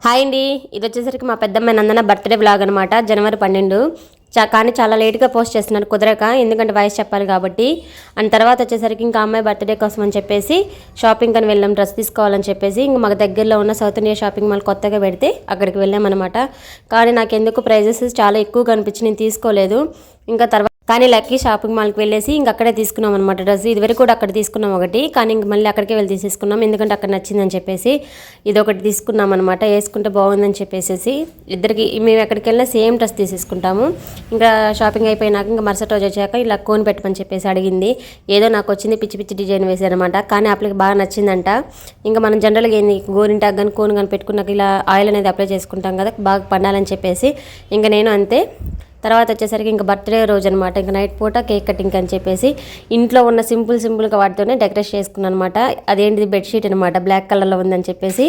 Hi అండి. ఇది వచ్చేసరికి మా పెద్దమ్మాయి నందన బర్త్డే బ్లాగ్ అనమాట. జనవరి 12 కానీ చాలా లేట్గా పోస్ట్ చేస్తున్నాను కుదరక, ఎందుకంటే వయసు చెప్పాలి కాబట్టి. అండ్ తర్వాత వచ్చేసరికి ఇంకా అమ్మాయి బర్త్డే కోసం అని చెప్పేసి షాపింగ్ అని వెళ్ళాం, డ్రెస్ తీసుకోవాలని చెప్పేసి. ఇంక మాకు దగ్గరలో ఉన్న సౌత్ ఇండియా షాపింగ్ మాల్ కొత్తగా పెడితే అక్కడికి వెళ్ళామన్నమాట. కానీ నాకు ఎందుకు ప్రైజెస్ చాలా ఎక్కువగా అనిపించి నేను తీసుకోలేదు. ఇంకా తర్వాత కానీ లక్కీ షాపింగ్ మాల్కి వెళ్ళేసి ఇంక అక్కడే తీసుకున్నాం అనమాట డ్రెస్. ఇదివరకు కూడా అక్కడ తీసుకున్నాం ఒకటి, కానీ ఇంక మళ్ళీ అక్కడికే వెళ్ళి తీసేసుకున్నాం, ఎందుకంటే అక్కడ నచ్చిందని చెప్పేసి. ఇది ఒకటి తీసుకున్నాం అనమాట. వేసుకుంటే బాగుందని చెప్పేసి ఇద్దరికి మేము ఎక్కడికి వెళ్ళినా సేమ్ డ్రెస్ తీసేసుకుంటాము. ఇంకా షాపింగ్ అయిపోయినాక ఇంకా మరుసటి రోజు వచ్చాక ఇలా కోన్ పెట్టమని చెప్పేసి అడిగింది. ఏదో నాకు వచ్చింది పిచ్చి పిచ్చి డిజైన్ వేసారనమాట, కానీ అప్పటికి బాగా నచ్చిందంట. ఇంకా మనం జనరల్గా ఏంది గోరింటాకు కానీ కోన్ కానీ పెట్టుకున్నాక ఇలా ఆయిల్ అనేది అప్లై చేసుకుంటాం కదా, బాగా పండాలని చెప్పేసి. ఇంకా నేను అంతే. తర్వాత వచ్చేసరికి ఇంకా బర్త్డే రోజు అనమాట. ఇంకా నైట్ పూట కేక్ కటింగ్ అని చెప్పేసి ఇంట్లో ఉన్న సింపుల్గా వాటితోనే డెకరేట్ చేసుకున్నాను అనమాట. అదేంటిది బెడ్షీట్ అనమాట, బ్లాక్ కలర్లో ఉందని చెప్పేసి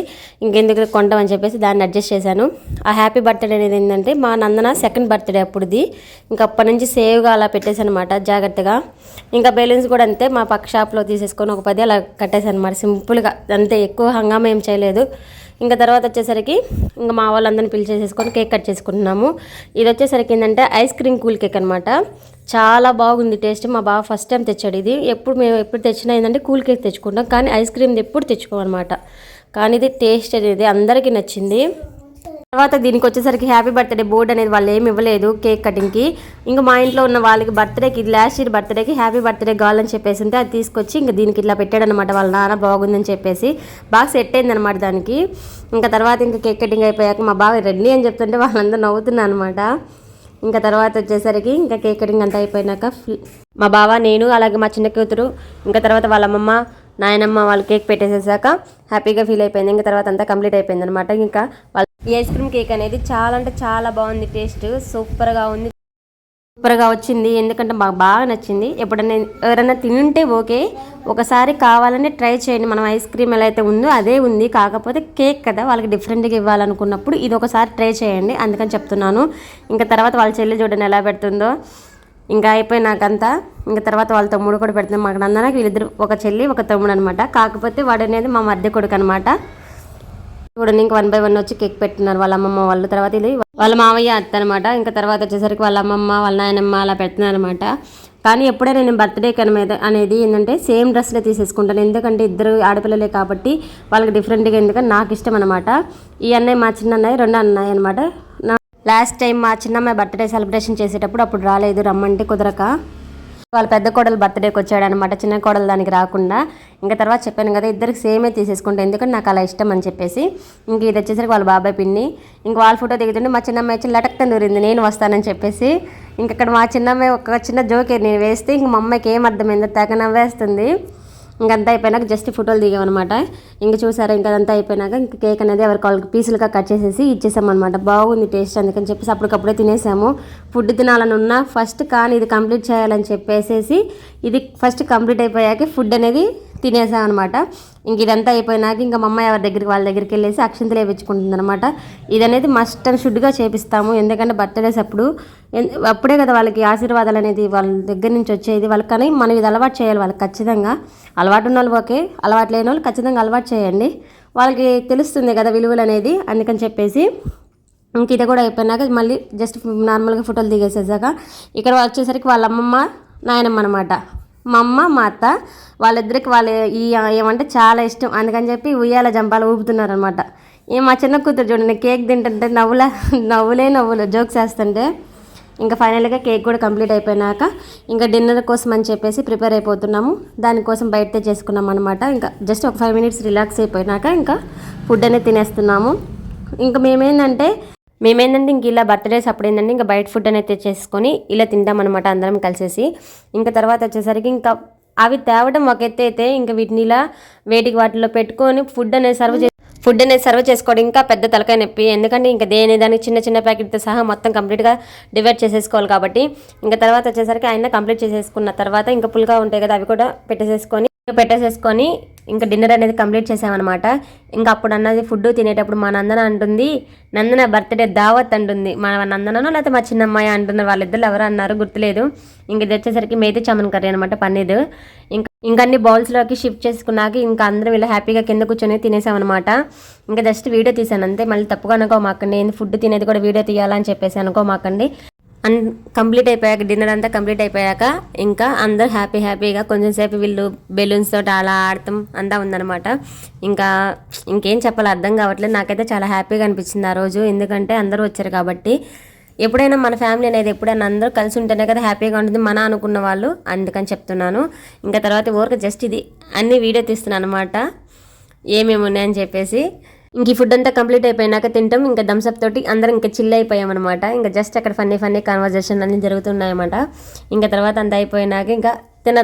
ఇంకెందుకు కొంటామని చెప్పేసి దాన్ని అడ్జస్ట్ చేశాను. ఆ హ్యాపీ బర్త్డే అనేది ఏంటంటే మా నందన సెకండ్ బర్త్డే అప్పుడుది. ఇంకా అప్పటి నుంచి సేవ్గా అలా పెట్టేశాను అనమాట జాగ్రత్తగా. ఇంకా బెలూన్స్ కూడా అంతే మా పక్క షాప్లో తీసేసుకొని ఒక 10 అలా కట్టేశాను అనమాట, సింపుల్గా అంతే, ఎక్కువ హంగామా ఏం చేయలేదు. ఇంకా తర్వాత వచ్చేసరికి ఇంకా మా వాళ్ళందరినీ పిలిచేసేసుకొని కేక్ కట్ చేసుకుంటున్నాము. ఇది వచ్చేసరికి ఏంటంటే ఐస్ క్రీమ్ కూల్ కేక్ అనమాట. చాలా బాగుంది టేస్ట్. మా బావ ఫస్ట్ టైం తెచ్చాడు ఇది. మేము ఎప్పుడు తెచ్చినా ఏంటంటే కూల్ కేక్ తెచ్చుకుంటాం, కానీ ఐస్ క్రీమ్ ఎప్పుడు తెచ్చుకోమన్నమాట. కానీ ఇది టేస్ట్ అనేది అందరికీ నచ్చింది. తర్వాత దీనికి వచ్చేసరికి హ్యాపీ బర్త్డే బోర్డు అనేది వాళ్ళు ఏమి ఇవ్వలేదు కేక్ కటింగ్కి. ఇంకా మా ఇంట్లో ఉన్న వాళ్ళకి బర్త్డేకి, లాస్ట్ ఇయర్ బర్త్డేకి హ్యాపీ బర్త్డే కావాలని చెప్పేసి ఉంటే అది తీసుకొచ్చి ఇంకా దీనికి ఇట్లా పెట్టాడనమాట వాళ్ళ నాన్న. బాగుందని చెప్పేసి బాగా సెట్ అయిందనమాట దానికి. ఇంకా తర్వాత ఇంకా కేక్ కటింగ్ అయిపోయాక మా బావ రెడీ అని చెప్తుంటే వాళ్ళందరూ నవ్వుతున్నారు అనమాట. ఇంకా తర్వాత వచ్చేసరికి ఇంకా కేక్ కటింగ్ అంతా అయిపోయినాక మా బావ, నేను, అలాగే మా చిన్న కూతురు, ఇంకా తర్వాత వాళ్ళ అమ్మమ్మ నాయనమ్మ వాళ్ళు కేక్ పెట్టేసేసాక హ్యాపీగా ఫీల్ అయిపోయింది. ఇంకా తర్వాత అంతా కంప్లీట్ అయిపోయింది అనమాట. ఇంకా వాళ్ళ ఈ ఐస్ క్రీమ్ కేక్ అనేది చాలా అంటే చాలా బాగుంది, టేస్ట్ సూపర్గా ఉంది, సూపర్గా వచ్చింది. ఎందుకంటే మాకు బాగా నచ్చింది. ఎప్పుడైనా ఎవరైనా తింటే ఓకే, ఒకసారి కావాలని ట్రై చేయండి. మనం ఐస్ క్రీమ్ ఎలా అయితే ఉందో అదే ఉంది, కాకపోతే కేక్ కదా, వాళ్ళకి డిఫరెంట్గా ఇవ్వాలనుకున్నప్పుడు ఇది ఒకసారి ట్రై చేయండి, అందుకని చెప్తున్నాను. ఇంకా తర్వాత వాళ్ళ చెల్లి చూడండి ఎలా పెడుతుందో. ఇంకా అయిపోయినాకంతా ఇంకా తర్వాత వాళ్ళ తమ్ముడు కూడా పెడుతుంది. మాకు నందనకి వీళ్ళిద్దరు, ఒక చెల్లి ఒక తమ్ముడు అనమాట. కాకపోతే వాడు అనేది మా మధ్య కొడుకు అనమాట. చూడండి ఇంకా 1 by 1 వచ్చి కేక్ పెట్టున్నారు వాళ్ళ అమ్మమ్మ వాళ్ళు. తర్వాత ఇది వాళ్ళ మామయ్య అత్త అనమాట. ఇంకా తర్వాత వచ్చేసరికి వాళ్ళ అమ్మమ్మ వాళ్ళ నాయనమ్మ అలా పెడుతున్నారు అనమాట. కానీ ఎప్పుడైనా నేను బర్త్డే అనేది ఏంటంటే సేమ్ డ్రెస్లే తీసేసుకుంటాను, ఎందుకంటే ఇద్దరు ఆడపిల్లలే కాబట్టి వాళ్ళకి డిఫరెంట్గా, ఎందుకంటే నాకు ఇష్టం అనమాట. ఈ అన్నయ్య మా చిన్న అన్నయ్య, 2 అన్నయ్య అనమాట. లాస్ట్ టైం మా చిన్నమ్మాయి బర్త్డే సెలబ్రేషన్ చేసేటప్పుడు అప్పుడు రాలేదు, రమ్మంటే కుదరక. వాళ్ళ పెద్ద కోడలు బర్త్డేకి వచ్చాడనమాట, చిన్న కోడలు దానికి రాకుండా. ఇంకా తర్వాత చెప్పాను కదా ఇద్దరికి సేమే తీసేసుకుంటాను, ఎందుకంటే నాకు అలా ఇష్టం అని చెప్పేసి. ఇంక ఇది వచ్చేసరికి వాళ్ళ బాబాయ్ పిన్ని. ఇంక వాళ్ళ ఫోటో దిగుతుంటే మా చిన్నమ్మాయి వచ్చి లటక్కని దూరింది నేను వస్తానని చెప్పేసి. ఇంక అక్కడ మా చిన్నమ్మాయి ఒక చిన్న జోకే నేను వేస్తే ఇంక మా అమ్మాయికి ఏం అర్థమైందో తెగ నవ్వేస్తుంది. ఇంకంతా అయిపోయినాక జస్ట్ ఫోటోలు దిగామన్నమాట. ఇంక చూసారా, ఇంకా అదంతా అయిపోయినాక ఇంక కేక్ అనేది ఎవరికి వాళ్ళకి పీసులుగా కట్ చేసేసి ఇచ్చేసామన్నమాట. బాగుంది టేస్ట్, అందుకని చెప్పేసి అప్పటికప్పుడే తినేసాము. ఫుడ్ తినాలని ఉన్నా ఫస్ట్, కానీ ఇది కంప్లీట్ చేయాలని చెప్పేసేసి ఇది ఫస్ట్ కంప్లీట్ అయిపోయాక ఫుడ్ అనేది తినేసాం అనమాట. ఇంక ఇదంతా అయిపోయినాక ఇంకా మా అమ్మాయి వాళ్ళ దగ్గరికి వెళ్ళేసి అక్షంతలు వేయించుకుంటుంది అనమాట. ఇది అనేది మస్ట్ అండ్ షుడ్గా చేపిస్తాము, ఎందుకంటే బర్త్డేస్ అప్పుడే కదా వాళ్ళకి ఆశీర్వాదాలు అనేది వాళ్ళ దగ్గర నుంచి వచ్చేది. వాళ్ళకి కానీ మనం ఇది అలవాటు చేయాలి వాళ్ళకి ఖచ్చితంగా. అలవాటు ఉన్న వాళ్ళు ఓకే, అలవాటు లేని వాళ్ళు ఖచ్చితంగా అలవాటు చేయండి, వాళ్ళకి తెలుస్తుంది కదా విలువలు అనేది. అందుకని చెప్పేసి ఇంక ఇది కూడా అయిపోయినాక మళ్ళీ జస్ట్ నార్మల్గా ఫోటోలు దిగేసేసాక ఇక్కడ వచ్చేసరికి వాళ్ళ అమ్మమ్మ నాయనమ్మ అనమాట. మా అమ్మ మా అత్త వాళ్ళిద్దరికి ఏమంటే చాలా ఇష్టం, అందుకని చెప్పి ఉయ్యాల జంపాలు ఊపుతున్నారనమాట. మా చిన్న కూతురు చూడండి కేక్ తింటుంటే నవ్వులు జోక్స్ వేస్తుంటే. ఇంకా ఫైనల్గా కేక్ కూడా కంప్లీట్ అయిపోయినాక ఇంకా డిన్నర్ కోసం అని చెప్పేసి ప్రిపేర్ అయిపోతున్నాము. దానికోసం బయట తెచ్చేసుకున్నాం అనమాట. ఇంకా జస్ట్ ఒక 5 minutes రిలాక్స్ అయిపోయినాక ఇంకా ఫుడ్ అనేది తినేస్తున్నాము. ఇంకా మేమేంటంటే ఇంక ఇలా బర్త్డేస్ అప్పుడు ఏంటంటే ఇంకా బయట ఫుడ్ అనేది తెచ్చేసుకొని ఇలా తింటామన్నమాట అందరం కలిసేసి. ఇంకా తర్వాత వచ్చేసరికి ఇంకా అవి తేవడం ఒక ఎత్తు అయితే ఇంకా వీటిని ఇలా వేటికి వాటిలో పెట్టుకొని ఫుడ్ అనేది సర్వ్ చేసుకోవడం ఇంకా పెద్ద తలకాయ నొప్పి, ఎందుకంటే ఇంకా దానికి చిన్న చిన్న ప్యాకెట్తో సహా మొత్తం కంప్లీట్గా డివైడ్ చేసేసుకోవాలి కాబట్టి. ఇంకా తర్వాత వచ్చేసరికి ఆయన కంప్లీట్ చేసేసుకున్న తర్వాత ఇంకా పుల్గా ఉంటాయి కదా అవి కూడా పెట్టేసేసుకొని ఇంకా డిన్నర్ అనేది కంప్లీట్ చేసామన్నమాట. ఇంకా అప్పుడు అన్నది ఫుడ్ తినేటప్పుడు మా నందన అంటుంది, నందన బర్త్డే దావత్ అంటుంది. మా నందననో లేకపోతే మా చిన్నమ్మాయి అంటున్నారు, వాళ్ళిద్దరు ఎవరు అన్నారు గుర్తులేదు. ఇంక ఇది వచ్చేసరికి మేతి చామన్ కర్రీ అనమాట, పన్నీర్. ఇంకా ఇంకా అన్ని బౌల్స్లోకి షిఫ్ట్ చేసుకున్నాక ఇంకా అందరం ఇలా హ్యాపీగా కింద కూర్చొని తినేసామన్నమాట. ఇంకా జస్ట్ వీడియో తీసాను అంతే, మళ్ళీ తప్పుగా అనుకోమాకండి. నేను ఫుడ్ తినేది కూడా వీడియో తీయాలని చెప్పేసి అనుకోమాకండి. కంప్లీట్ అయిపోయాక డిన్నర్ అంతా కంప్లీట్ అయిపోయాక ఇంకా అందరు హ్యాపీగా కొంచెం సేపు వీళ్ళు బెలూన్స్ తోటి అలా ఆడతాం అంతా ఉందన్నమాట. ఇంకా ఇంకేం చెప్పాలో అర్థం కావట్లేదు. నాకైతే చాలా హ్యాపీగా అనిపించింది ఆ రోజు, ఎందుకంటే అందరూ వచ్చారు కాబట్టి. ఎప్పుడైనా మన ఫ్యామిలీ అనేది ఎప్పుడైనా అందరూ కలిసి ఉంటేనే కదా హ్యాపీగా ఉంటుంది మన అనుకున్న వాళ్ళు, అందుకని చెప్తున్నాను. ఇంకా తర్వాత ఊరికి జస్ట్ ఇది అన్ని వీడియో తీస్తున్నాను అనమాట, ఏమేమి ఉన్నాయని చెప్పేసి. ఇంక ఈ ఫుడ్ అంతా కంప్లీట్ అయిపోయినాక తింటాం. ఇంకా థమ్స్అప్ తోటి అందరం ఇంకా చిల్ అయిపోయామన్నమాట. ఇంకా జస్ట్ అక్కడ ఫన్నీ కాన్వర్జేషన్ అన్నీ జరుగుతున్నాయన్నమాట. ఇంకా తర్వాత అంతా అయిపోయినాక ఇంకా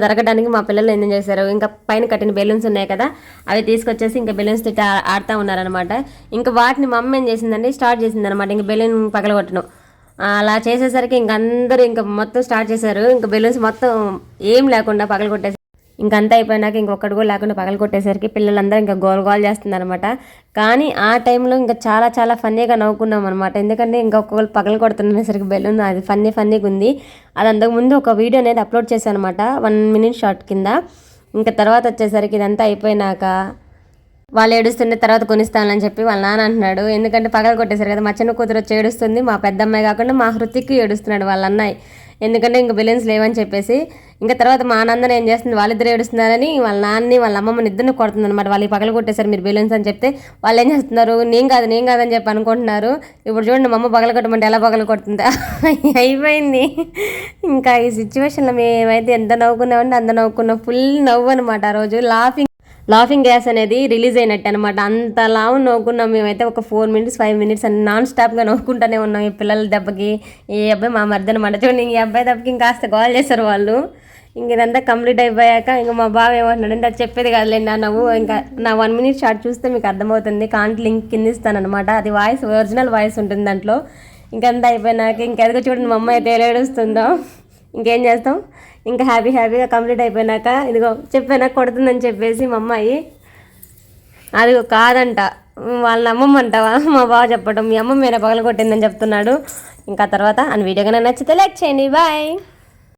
దొరకడానికి మా పిల్లలు ఏం చేశారు, ఇంకా పైన కట్టిన బెలూన్స్ ఉన్నాయి కదా అవి తీసుకొచ్చేసి ఇంకా బెలూన్స్ తోటి ఆడుతూ ఉన్నారనమాట. ఇంకా వాటిని మా అమ్మ ఏం చేసిందండి, స్టార్ట్ చేసిందనమాట ఇంకా బెలూన్ పగలగొట్టడం. అలా చేసేసరికి ఇంక అందరూ ఇంకా మొత్తం స్టార్ట్ చేశారు. ఇంకా బెలూన్స్ మొత్తం ఏం లేకుండా పగలగొట్టేసి ఇంకంతా అయిపోయినాక ఇంకొకటి కూడా లేకుండా పగల కొట్టేసరికి పిల్లలందరూ ఇంకా గోల్ చేస్తున్నారనమాట. కానీ ఆ టైంలో ఇంకా చాలా ఫన్నీగా నవ్వుకున్నాం అనమాట. ఎందుకంటే ఇంకొకరు పగల కొడుతున్నసరికి బెలూన్ అది ఫన్నీగా ఉంది. అది అంతకుముందు ఒక వీడియో అనేది అప్లోడ్ చేశాను అనమాట, 1 minute షార్ట్ కింద. ఇంకా తర్వాత వచ్చేసరికి ఇదంతా అయిపోయినాక వాళ్ళు ఏడుస్తుండే తర్వాత కొనిస్తానని చెప్పి వాళ్ళ నాన్న అంటున్నాడు. ఎందుకంటే పగల కొట్టేశారు కదా, మా చిన్న కూతురు వచ్చి ఏడుస్తుంది, మా పెద్దమ్మాయి కాకుండా మా హృతిక్ ఏడుస్తున్నాడు వాళ్ళ అన్నయ్య, ఎందుకంటే ఇంకా బెలూన్స్ లేవని చెప్పేసి. ఇంకా తర్వాత మా నాన్న ఏం చేస్తుంది, వాళ్ళిద్దరు ఏడుస్తున్నారని వాళ్ళ నాన్నని వాళ్ళ అమ్మమ్మని ఇద్దరిని కొడుతుంది అనమాట. వాళ్ళకి పగల కొట్టేశారు మీరు బెలూన్స్ అని చెప్తే వాళ్ళు ఏం చేస్తున్నారు, నేను కాదని చెప్పి అనుకుంటున్నారు. ఇప్పుడు చూడండి మా అమ్మ పగల కొట్టమంటే ఎలా పగల కొడుతుందా అయిపోయింది. ఇంకా ఈ సిచ్యువేషన్లో మేమైతే ఎంత నవ్వుకున్నామంటే అంత నవ్వుకున్నాం, ఫుల్ నవ్వు అనమాట. ఆ రోజు లాఫింగ్ గ్యాస్ అనేది రిలీజ్ అయినట్టు అనమాట. అంత లావు నవ్వుకున్నాం మేమైతే. ఒక 4 minutes 5 minutes అని నాన్ స్టాప్గా నవ్వుకుంటూనే ఉన్నాం. ఈ పిల్లల దెబ్బకి ఈ అబ్బాయి మా మర్ది అనమాట. చూడండి ఈ అబ్బాయి దెబ్బకి ఇంకాస్త గోల్ చేశారు వాళ్ళు. ఇంక ఇదంతా కంప్లీట్ అయిపోయాక ఇంకా మా బావ ఏమంటున్నాడు అంటే, అది చెప్పేది కాదులేండి నా నవ్వు, ఇంకా నా 1 minute షార్ట్ చూస్తే మీకు అర్థమవుతుంది, లింక్ కింద ఇస్తానమాట. అది ఒరిజినల్ వాయిస్ ఉంటుంది దాంట్లో. ఇంకంతా అయిపోయినాక ఇంకెదగో చూడండి మా అమ్మ అయితే ఏడుస్తుందో. ఇంకేం చేస్తాం, ఇంకా హ్యాపీగా కంప్లీట్ అయిపోయినాక ఇదిగో చెప్పానా కొడుతుందని చెప్పేసి మా అమ్మాయి, అది కాదంట వాళ్ళ అమ్మమ్మ అంటావా మా బావ చెప్పడం, మీ అమ్మ మీద పగల కొట్టిందని చెప్తున్నాడు. ఇంకా తర్వాత వీడియో కన్నా నచ్చితే లైక్ చేయండి, బాయ్.